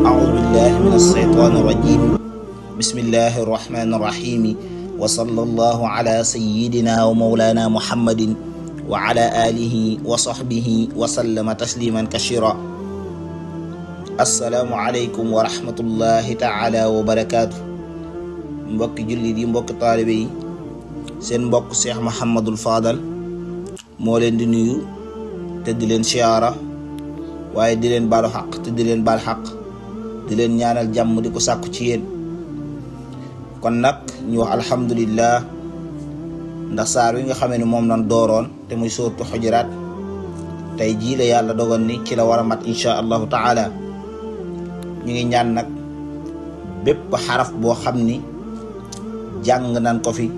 أعوذ بالله من الشيطان الرجيم بسم الله الرحمن الرحيم وصلى الله على سيدنا ومولانا محمد وعلى آله وصحبه وسلم تسليما كثيرا السلام عليكم ورحمة الله تعالى وبركاته mbokki jullit yi mbokki taalibe yi seen mbokk Cheikh Mouhamadul Fadal moo leen di nuyu te di leen siyaara waaye di leen baalu xaq te di leen baal xaq di leen ñaanal jàmm di ko sàkku ci yéen kon nag ñu wax alhamdulillah ndax saar wi nga xamee ne moom lañ dooroon te muy sóoratu xujuraat tey jii la yàlla dogal ni ci la war a mat insha allahu taala ñu ngi ñaan nag bépp xaraf boo xam ni jàng nan ko fi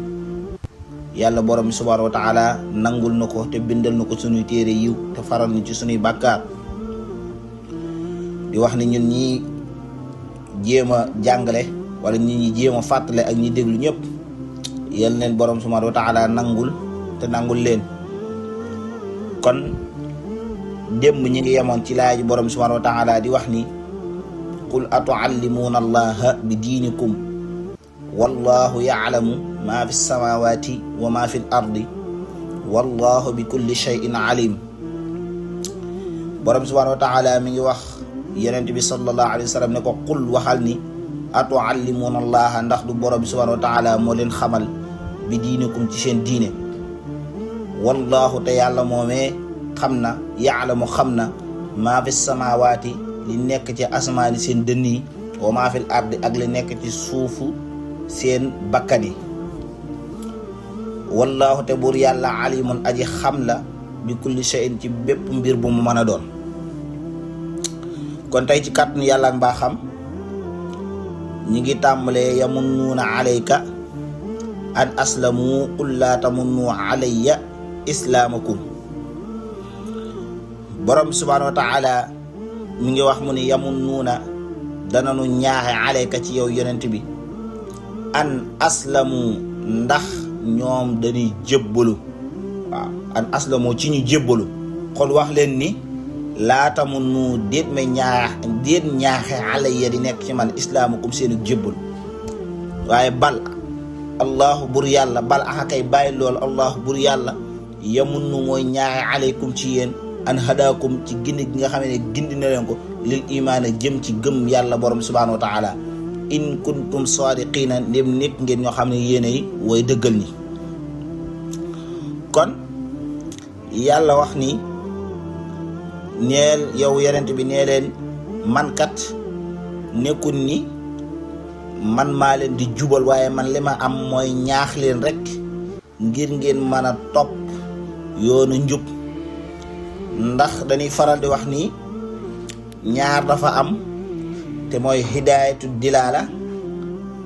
yàlla borom bi subhanahu wa taala nangul na ko te bindal na ko sunuy téere yiw te faral ni ci sunuy bàkkaar di wax ni ñun ñi jéem a jàngale wala ñi jéem a fàttale ak ñi déglu ñëpp yal leen borom subhanahu wa taala nangul te nangul leen kon démb ñi ngi yemoon ci laaj borom subhanahu wa taala di wax ni qul atuallimuuna allaha bi diinikum wallahu ya'lamu ma fi samawati wa ma fi ardi wallahu bi kulli shay'in alim borom subhanahu wa taala mi ngi wax yenent bi sallallahu alayhi wa sallam ne ko qul waxal ni atuallimuuna allaha ndax du borom subhanahu wa taala moo leen xamal bi diinikum ci seen diine wallahu te yàlla moomee xam na ya'lamu xam na ma fi samawati li nekk ci asmaani seen dënn yi wa ma fi ardi ak li nekk ci suufu seen bakkan yi wallaahu te buur yàlla alimun aji xam la bi kulli shay'in ci bépp mbir bu mu mën a doon kon tey ci kàttanu yàlla ak mbaaxam ñi ngi tàmbalee yamunnuuna alayka an aslamu qul laa tamunnu alayya islaamakum borom subhaanahu wa taala mi ngi wax mu ni yamunnuuna dananu ñaaxe alayka ci yow yonent bi an aslamu ndax ñoom dañuy jébbalu waaw an aslamu ci ñu jébbalu kon wax leen ni laatamu nu déet ñaaxe alayya di nekk ci man islaamukum seenu jébbalu waaye bal allahu bur yàlla bal axakay bàyyi loolu allahu bur yàlla yamun nu mooy ñaaxe alaykum ci yéen an hadaakum ci gindi gi nga xam ne gindi na leen ko lil imaana jëm ci gëm yàlla borom subhanahu wa taala in kuntum sadiqina ndem nekk ngeen ñoo xam ne yéenay way dëggal ni kon yàlla wax ni neel yow yonent bi nee leen man kat nekkul ni man maa leen di jubal waaye man li ma am mooy ñaax leen rek ngir ngeen mën a topp yoonu njub ndax dañuy faral di wax ni ñaar dafa am te mooy hidaayatu dilaala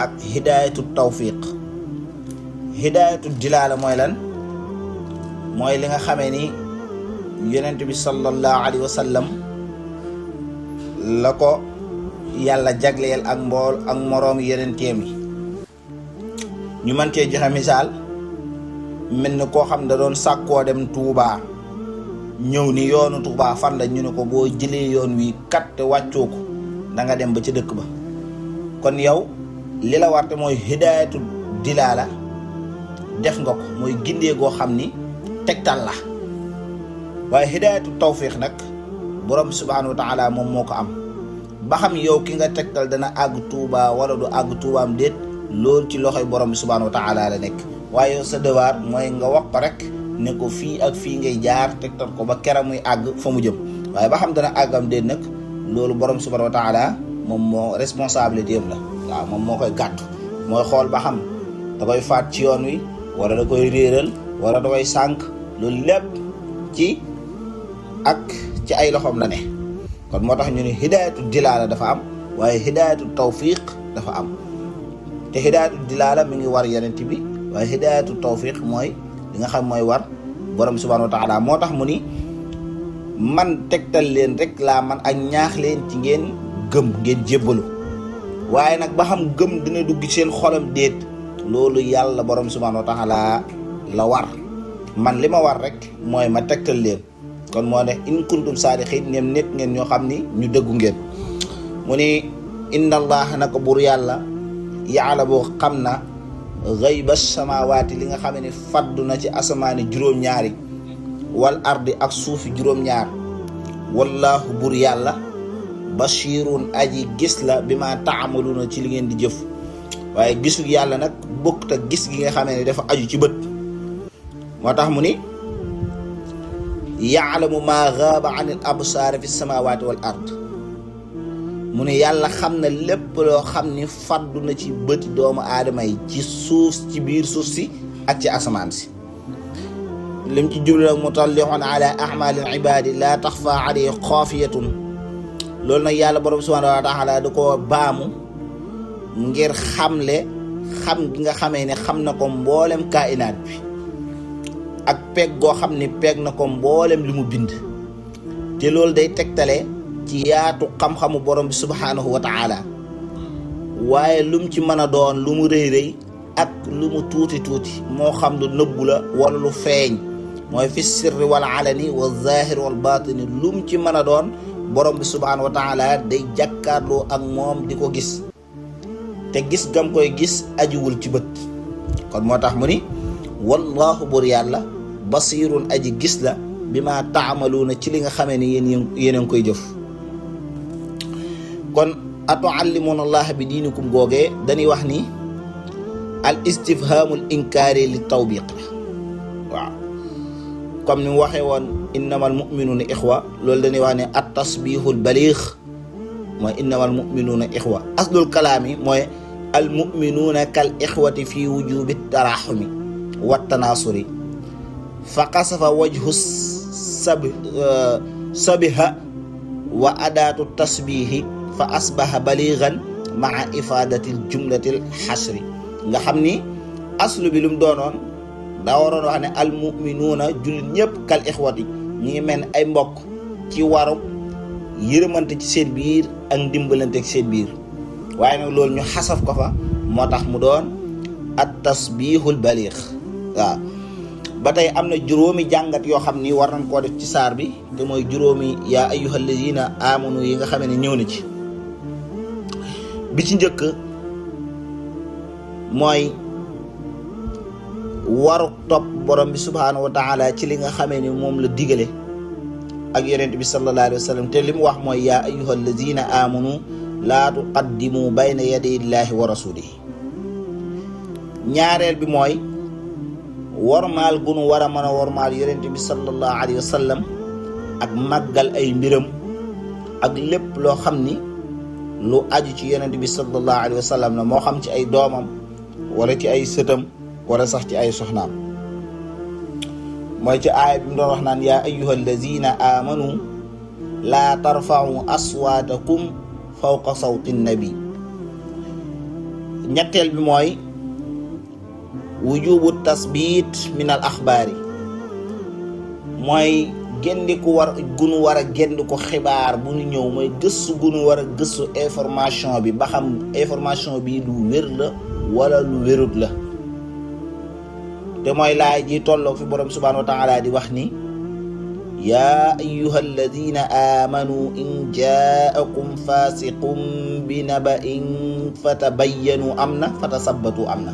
ak hidaayatu tawfiq hidaayatu dilaala mooy lan mooy li nga xamee ni yonent bi sallallahu alayhi wa sallam la ko yàlla jagleel ak moroom yonenteem yi ñu mën cee joxe misaal mel ni koo xam da doon sàkkoo dem Tuubaa ñëw ni yoonu Tuubaa fan la ñu ne ko boo jëlee yoon wi kat te wàccoo ko da nga dem ba ci dëkk ba kon yow li la warte mooy hidaayatu dilaala def nga ko mooy gindee goo xam ni tegtal la waaye hidaayatu tawfiq nag borom subhanahu wa taala moom moo ko am ba xam yow ki nga tegtal dana àgg Tuuba wala du àgg Tuubaam déet loolu ci loxoy borom subhanahu wa taala la nekk waaye yow sa devoir mooy nga wax ko rek ne ko fii ak fii ngay jaar tegtal ko ba kera muy àgg fa mu jëm waaye ba xam dana àggam déet nag loolu borom subhanahu wa taala moom moo responsabilité am la waaw moom moo koy gàttu mooy xool ba xam da koy faat ci yoon wi wala da koy réeral wala da koy sànq loolu lépp ci ay loxoom la ne kon moo tax ñu ne hidaayatu dilaala dafa am waaye hidaayatu tawfiq dafa am te hidaayatu dilaala mi ngi war yonent bi waaye hidaayatu tawfiq mooy li nga xam mooy war borom subhanahu wa taala moo tax mu ni man tegtal leen rek laa man ak ñaax leen ci ngeen gëm ngeen jébbalu waaye nag ba xam gëm dina dugg seen xolam déet loolu yàlla borom subhanahu wa taala la war man li ma war rek mooy ma tegtal leen kon moo ne in kuntum saadiqin ñoom nekk ngeen ñoo xam ni ñu dëggu ngeen. mu ni inna allaha naka buur yàlla yaalamu xam na gayba samawaati li nga xam ne faddu na ci asamaani juróom-ñaari wal ardi ak suufi juróom-ñaar wallahu buur yàlla bashirun aji gis la bi ma taamaluna ci li ngeen di jëf. waaye gisu yàlla nag bokkut ak gis gi nga xam ne dafa aju ci bët. moo tax mu ni yaalamu maa gaaba an il absaar fi samawaati wal ard. mu ne yàlla xam na lépp loo xam ni faddu na ci bëti doomu aadama yi ci suuf ci biir suuf si ak ci asamaan si. lim ci jublu nag mutallixun ala ahmalil ibadi la taxfa alayhi xaafiyatun. loolu nag yàlla borom subhanahu wa taala da ko baamu ngir xamle xam gi nga xamee ne xam na ko mboolem kainaat bi ak peeg goo xam ni peeg na ko mboolem li mu bind. te loolu day tegtale ci yaatu xam-xamu borom bi subhanahu wa taala. waaye lum ci mën a doon lu mu rëy rëy ak lu mu tuuti tuuti moo xam lu nëbbu la wala lu feeñ mooy fi sirri wal alani wa zahir wal batini lum ci mën a doon borom bi subhanahu wa taala day jàkkaarloo ak moom di ko gis. te gis gam koy gis ajiwul ci bët. kon moo tax mu ni wallahu bur yàlla basirun aji gis la bi ma taamaluuna ci li nga xamee ni yéen a ngi koy jëf. kon atuallimuna allaha bi diinikum googee dañuy wax ni al istifhamul inkaari li tawbiq la. waaw comme ni mu waxee woon innamal muminuuna ixwa loolu dañuy wax ne at tasbihul baliix mooy innamal muminuuna ixwa. aslul kalaami mooy al muminuuna kal ixwati fi wujubi taraxumi wa tanaasuri fa qasafa wajhu sabiha wa adaatu tasbihi fa asbaha baligan maa ifadatil jumlatil xasri. nga xam ni aslu bi lu mu doonoon daa waroon wax ne al muminuuna jullit ñëpp kal ixwati ñi ngi mel ne ay mbokk ci waru yërëmante ci seen biir ak ndimbalante ci seen biir. waaye nag loolu ñu xasaf ko fa moo tax mu doon at tasbihul baliix. waaw ba tey am na juróomi jàngat yoo xam ni war nañ koo def ci saar bi te mooy juróomi yaa ayyuhal lazina amanu yi nga xam ne ñëw na ci. bi ci njëkk mooy waru topp borom bi subhaanahu wa taala ci li nga xamee ni moom la digale ak yonent bi sallallahu alayhi wa sallam te li mu wax mooy yaa ayyuhal lazina amanu laa tuqaddimu bayna yaday illahi wa rasulihi. ñaareel bi mooy wormaal gu nu war a mën a wormaal yonent bi sallallahu alayhi wa sallam ak màggal ay mbiram ak lépp loo xam ni lu aju ci yonent bi sallallahu alayhi wa sallam la moo xam ci ay doomam wala ci ay sëtam wala sax ci ay soxnaam. mooy ci aaya bi mu doon wax naan yaa ayyuhal lazina amanu laa tarfa'u aswaatakum fawqa sawti nabi. ñetteel bi mooy wujubu tasbit min al axbaari mooy gendiku gunu war a gendiku xibaar bu ñu ñëw mooy gëstu gunu war a gëstu information bi ba xam information bi lu wér la wala lu wérut la. te mooy laay ji tolloo fi borom subhanahu wa taala di wax ni yaa ayyuha alladina amanu in jaakum fasiqun bi naba'in fatabayyanu am na fatasabbatu am na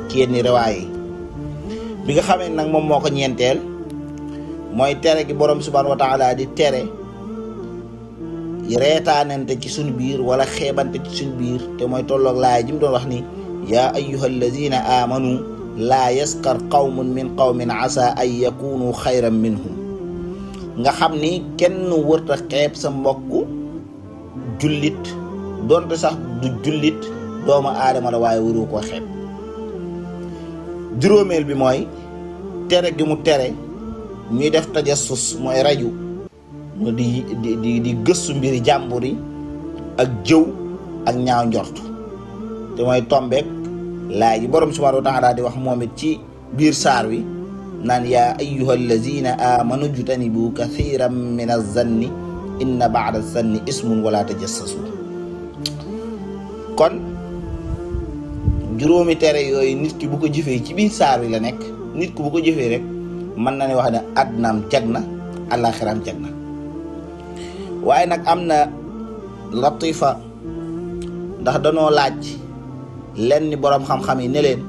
ci yenn riwaay bi nga xamee nag moom moo ko ñeenteel mooy tere gi borom subhanahu wa taala di tere reetaanante ci suñ biir wala xeebante ci suñ biir te mooy tolloog laay ji mu doon wax ni yaa ayyuha alladina amanu laa yaskar qawmun min qawmin asa an yakunu xayran minhum. nga xam ni kenn wërta xeeb sa mbokk jullit doonte sax du jullit doomu aadama la waaye waru ko xeeb. juróomeel bi mooy tere gi mu tere ñuy def tajassus mooy raju mu di gëstu mbiri jàmbur yi ak jëw ak ñaaw njort te mooy tombeek laay ji borom subhanahu wa taala di wax moom it ci biir saar wi naan yaa ayyuha allazina amanu jtanibu kathiran min az-zanni inna ba'da az-zanni ismun wala tajassasu. kon juróomi tere yooyu nit ki bu ko jëfee ci biir saar wi la nekk. nit ki bu ko jëfee rek mën na ne wax ne àddunaam jag na àllaaxiraam jag na. waaye nag am na latifa, ndax danoo laaj lenn boroom xam-xam yi ne leen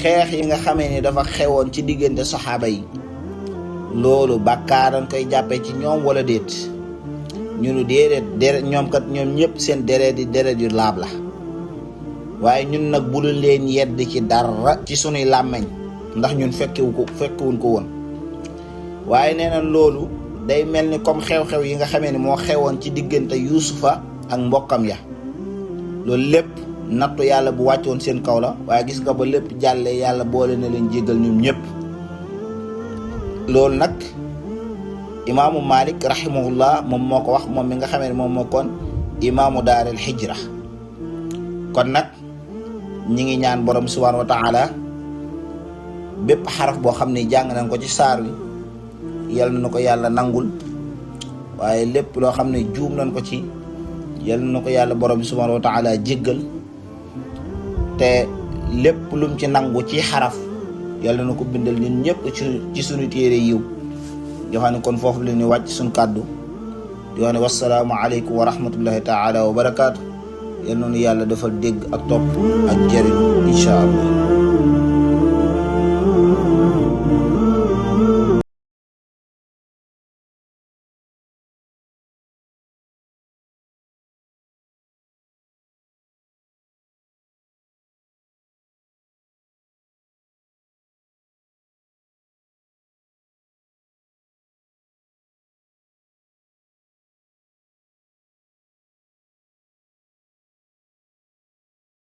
xeex yi nga xamee ni dafa xewoon ci diggante saxaaba yi loolu bàkkaar dañ koy jàppee ci ñoom wala déet. ñu nu déedéet deret ñoom ñëpp seen deret di deret yu laab la, waaye ñun nag bu dul leen yedd ci dara ci sunuy làmmeñ ndax ñun fekkewuñ ko woon. waaye nee na loolu day mel ni comme xew-xew yi nga xamee ni moo xewoon ci diggante yuusufa ak mbokkam ya. loolu lépp nattu yàlla bu wàccoon seen kaw la, waaye gis nga ba lépp jàllee yàlla boole na leen jéggal ñoom ñëpp. loolu nag imaamu Malik rahimahullah moom moo ko wax, moom mi nga xamee ne moom moo kon imaamu daaril hijra. kon nag ñi ngi ñaan borom subhanahu wa taala bépp xaraf boo xam ne jàng nañ ko ci saar wi yal na ko yàlla nangul, waaye lépp loo xam ne juum nañ ko ci yal na ko yàlla borom subhanahu wa taala jéggal, te lépp lum ci nangu ci xaraf yàlla na ko bindal ñun ñëpp ci suñu téere yiw. di wax ne kon foofu la ñuy wàcc suñu kàddu di wax ne wasalaamu aleykum wa rahmatullahi taala wa barakaatu. yal noonu yàlla defal dégg ak topp ak jëriñ incha allah.